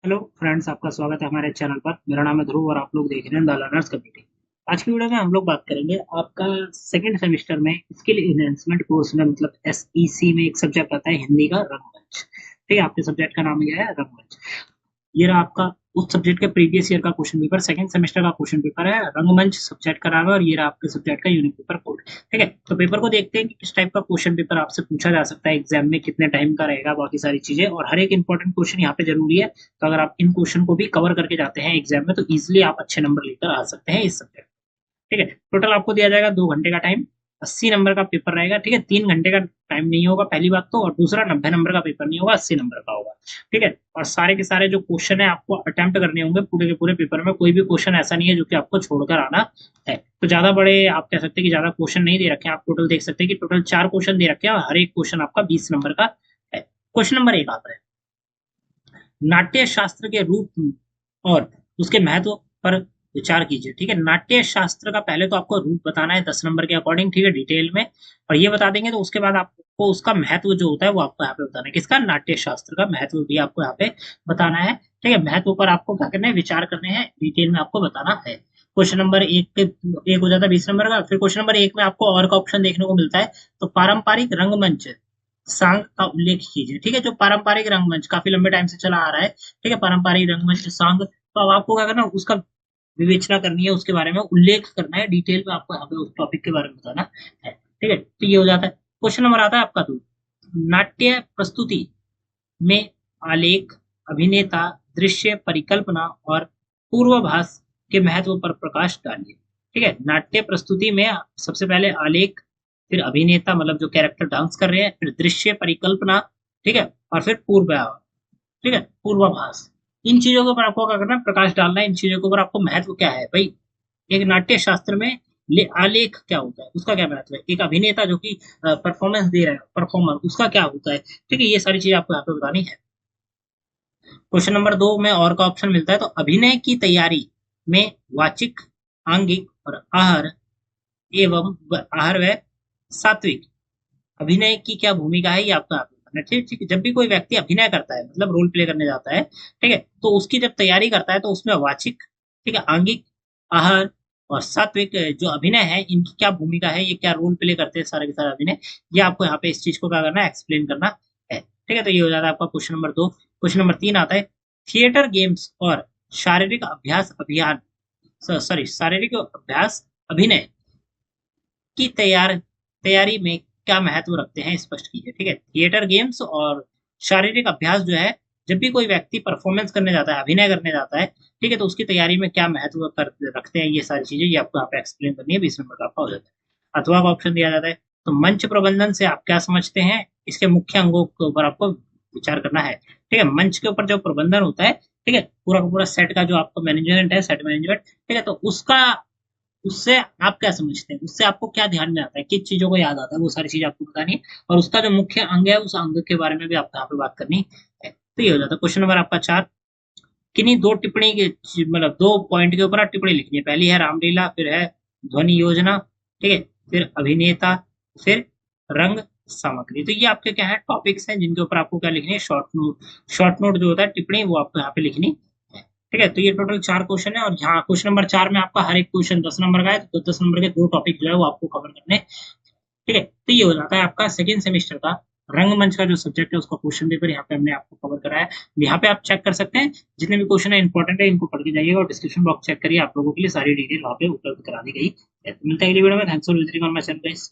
Hello friends, आपका स्वागत है हमारे चैनल पर। मेरा नाम है ध्रुव और आप लोग देख रहे हैं द लर्नर्स कम्युनिटी। आज की वीडियो में हम लोग बात करेंगे आपका सेकंड सेमेस्टर में स्किल एनहेंसमेंट कोर्स में, मतलब एसईसी में एक सब्जेक्ट आता है हिंदी का, रंगमंच। ठीक है, आपके सब्जेक्ट का नाम क्या है? रंगमंच। ये रहा आपका उस सब्जेक्ट के प्रीवियस ईयर का क्वेश्चन पेपर, सेकंड सेमेस्टर का क्वेश्चन पेपर है। रंगमंच सब्जेक्ट का नाम है और ये रहा आपके सब्जेक्ट का यूनिक पेपर कोड। ठीक है, तो पेपर को देखते हैं कि किस टाइप का क्वेश्चन पेपर आपसे पूछा जा सकता है एग्जाम में, कितने टाइम का रहेगा, बाकी सारी चीजें, और हर एक इंपॉर्टेंट क्वेश्चन यहाँ पे जरूरी है। तो अगर आप इन क्वेश्चन को भी कवर करके जाते हैं एग्जाम में तो इजिली आप अच्छे नंबर लेकर आ सकते हैं इस सब्जेक्ट। ठीक है, टोटल आपको दिया जाएगा 2 घंटे का टाइम। 80 नंबर का पेपर रहेगा। ठीक है, 3 घंटे का टाइम नहीं होगा पहली बात तो, और दूसरा 90 नंबर का पेपर नहीं होगा, 80 नंबर का होगा। ठीक है, और सारे के सारे जो क्वेश्चन है आपको अटेम्प्ट करने होंगे पूरे के पूरे पेपर में। कोई भी क्वेश्चन ऐसा नहीं है जो कि आपको छोड़कर आना है। तो ज्यादा बड़े आप कह सकते हैं कि ज्यादा क्वेश्चन नहीं दे रखे हैं। आप टोटल देख सकते हैं कि टोटल 4 क्वेश्चन दे रखे हैं और हर एक क्वेश्चन आपका 20 नंबर का है। क्वेश्चन नंबर 1 आता है, नाट्य शास्त्र के रूप और उसके महत्व पर विचार कीजिए। ठीक है, नाट्य शास्त्र का पहले तो आपको रूप बताना है 10 नंबर के अकॉर्डिंग, ठीक है, डिटेल में। और ये बता देंगे तो उसके बाद आपको उसका महत्व जो होता है वो आपको यहाँ पे बताना है। किसका? नाट्य शास्त्र का महत्व भी आपको यहाँ पे बताना है। ठीक है, महत्व पर आपको क्या करना है? विचार करने हैं, डिटेल में आपको बताना है। क्वेश्चन नंबर एक हो जाता है 20 नंबर का। फिर क्वेश्चन नंबर 1 में आपको और का ऑप्शन देखने को मिलता है। तो पारंपरिक रंगमंच सांग का उल्लेख कीजिए। ठीक है, जो पारंपरिक रंगमंच काफी लंबे टाइम से चला आ रहा है, ठीक है, पारंपरिक रंगमंच सांग, तो अब आपको क्या करना है? उसका विवेचना करनी है, उसके बारे में उल्लेख करना है, डिटेल में आपको यहाँ पे उस टॉपिक के बारे में बताना है। ठीक है, तो ये हो जाता है। क्वेश्चन नंबर आता है आपका 2, नाट्य प्रस्तुति में आलेख, अभिनेता, दृश्य परिकल्पना और पूर्वाभास के महत्व पर प्रकाश डालिए। ठीक है, नाट्य प्रस्तुति में सबसे पहले आलेख, फिर अभिनेता मतलब जो कैरेक्टर डांस कर रहे हैं, फिर दृश्य परिकल्पना, ठीक है, और फिर पूर्वाभास। ठीक है, पूर्वाभास। इन चीजों के ऊपर आपको क्या करना है? प्रकाश डालना है। इन चीजों के ऊपर आपको महत्व क्या है भाई? एक नाट्य शास्त्र में आलेख क्या होता है, उसका क्या महत्व है? एक अभिनेता जो कि परफॉर्मेंस दे रहा है, परफॉर्मर, उसका क्या होता है? ठीक है, ये सारी चीजें आपको यहाँ पे बतानी है। क्वेश्चन नंबर 2 में और का ऑप्शन मिलता है। तो अभिनय की तैयारी में वाचिक, आंगिक और आहार व सात्विक अभिनय की क्या भूमिका है, ये आपको यहाँ पे बताना है। ठीक ठीक, जब भी कोई व्यक्ति अभिनय करता है मतलब रोल प्ले करने जाता है, ठीक है, तो उसकी जब तैयारी करता है तो उसमें वाचिक, ठीक है, आंगिक, आहार और सात्विक जो अभिनय है, इनकी क्या भूमिका है, ये क्या रोल प्ले करते हैं सारे के सारे अभिनय, ये आपको यहाँ पे इस चीज को क्या करना है? एक्सप्लेन करना है। ठीक है, तो ये हो जाता है आपका क्वेश्चन नंबर 2। क्वेश्चन नंबर 3 आता है, थिएटर गेम्स और शारीरिक अभ्यास अभियान, सॉरी, शारीरिक अभ्यास अभिनय की तैयारी में क्या महत्व रखते हैं, स्पष्ट कीजिए। ठीक है, थिएटर गेम्स और शारीरिक अभ्यास जो है, जब भी कोई व्यक्ति परफॉर्मेंस करने जाता है, अभिनय करने जाता है, ठीक है, तो उसकी तैयारी में क्या महत्व रखते हैं, ये सारी चीजें ये आपको यहाँ पे एक्सप्लेन करनी है। 20 नंबर का आपका हो जाता है। अथवा का ऑप्शन दिया जाता है। तो मंच प्रबंधन से आप क्या समझते हैं? इसके मुख्य अंगों के ऊपर आपको विचार करना है। ठीक है, मंच के ऊपर जो प्रबंधन होता है, ठीक है, पूरा का पूरा सेट का जो आपका मैनेजमेंट है, सेट मैनेजमेंट, ठीक है, तो उसका, उससे आप क्या समझते हैं, उससे आपको क्या ध्यान में आता है, किस चीजों को याद आता है, वो सारी चीजें आपको बतानी है। और उसका जो मुख्य अंग है, उस अंग के बारे में भी आपको यहाँ पे बात करनी है। तो ये हो जाता है क्वेश्चन नंबर आपका 4। किन्हीं दो टिप्पणी के, मतलब 2 पॉइंट के ऊपर आप टिप्पणी लिखनी है। पहली है रामलीला, फिर है ध्वनि योजना, ठीक है, फिर अभिनेता, फिर रंग सामग्री। तो ये आपके क्या है? टॉपिक्स हैं जिनके ऊपर आपको क्या लिखनी है? Short note. शॉर्ट नोट जो होता है, टिप्पणी, वो आपको यहाँ पे लिखनी है। ठीक है, तो ये टोटल 4 क्वेश्चन है और यहाँ क्वेश्चन नंबर 4 में आपका हर एक क्वेश्चन 10 नंबर का है, तो 10 नंबर के 2 टॉपिक जो है वो आपको कवर करने हैं। ठीक है, तो ये हो जाता है आपका सेकंड सेमेस्टर का रंगमंच का जो सब्जेक्ट है उसका क्वेश्चन पेपर। यहाँ पे हमने आपको कवर कराया है। यहाँ पे आप चेक कर सकते हैं, जितने भी क्वेश्चन है इंपॉर्टेंट है, इनको पढ़ के जाइएगा और डिस्क्रिप्शन बॉक्स चेक करिए, आप लोगों के लिए सारी डिटेल वहाँ पे उपलब्ध करा दी गई है। तो मिलता है अगली वीडियो में। Thanks for visiting on my channel guys.